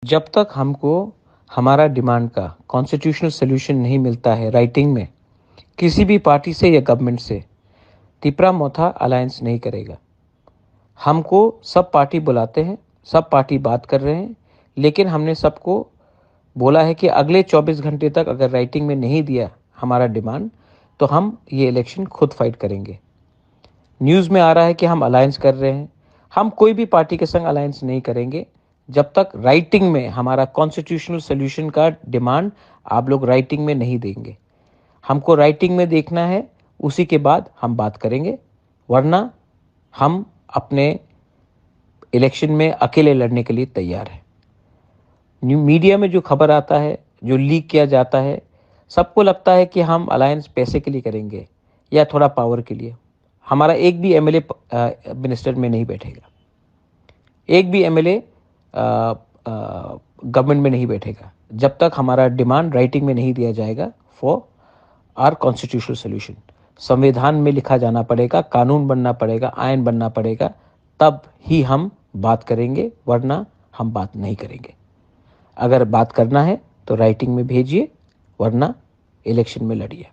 जब तक हमको हमारा डिमांड का कॉन्स्टिट्यूशनल सॉल्यूशन नहीं मिलता है राइटिंग में किसी भी पार्टी से या गवर्नमेंट से, तिपरा मोथा अलायंस नहीं करेगा। हमको सब पार्टी बुलाते हैं, सब पार्टी बात कर रहे हैं, लेकिन हमने सबको बोला है कि अगले 24 घंटे तक अगर राइटिंग में नहीं दिया हमारा डिमांड तो हम ये इलेक्शन खुद फाइट करेंगे। न्यूज़ में आ रहा है कि हम अलायंस कर रहे हैं। हम कोई भी पार्टी के संग अलायंस नहीं करेंगे जब तक राइटिंग में हमारा कॉन्स्टिट्यूशनल सॉल्यूशन का डिमांड आप लोग राइटिंग में नहीं देंगे। हमको राइटिंग में देखना है, उसी के बाद हम बात करेंगे, वरना हम अपने इलेक्शन में अकेले लड़ने के लिए तैयार हैं। मीडिया में जो खबर आता है, जो लीक किया जाता है, सबको लगता है कि हम अलायंस पैसे के लिए करेंगे या थोड़ा पावर के लिए। हमारा एक भी एमएलए मिनिस्टर में नहीं बैठेगा, एक भी एमएलए गवर्नमेंट में नहीं बैठेगा जब तक हमारा डिमांड राइटिंग में नहीं दिया जाएगा फॉर आर कॉन्स्टिट्यूशनल सोल्यूशन। संविधान में लिखा जाना पड़ेगा, कानून बनना पड़ेगा, आयन बनना पड़ेगा, तब ही हम बात करेंगे, वरना हम बात नहीं करेंगे। अगर बात करना है तो राइटिंग में भेजिए, वरना इलेक्शन में लड़िए।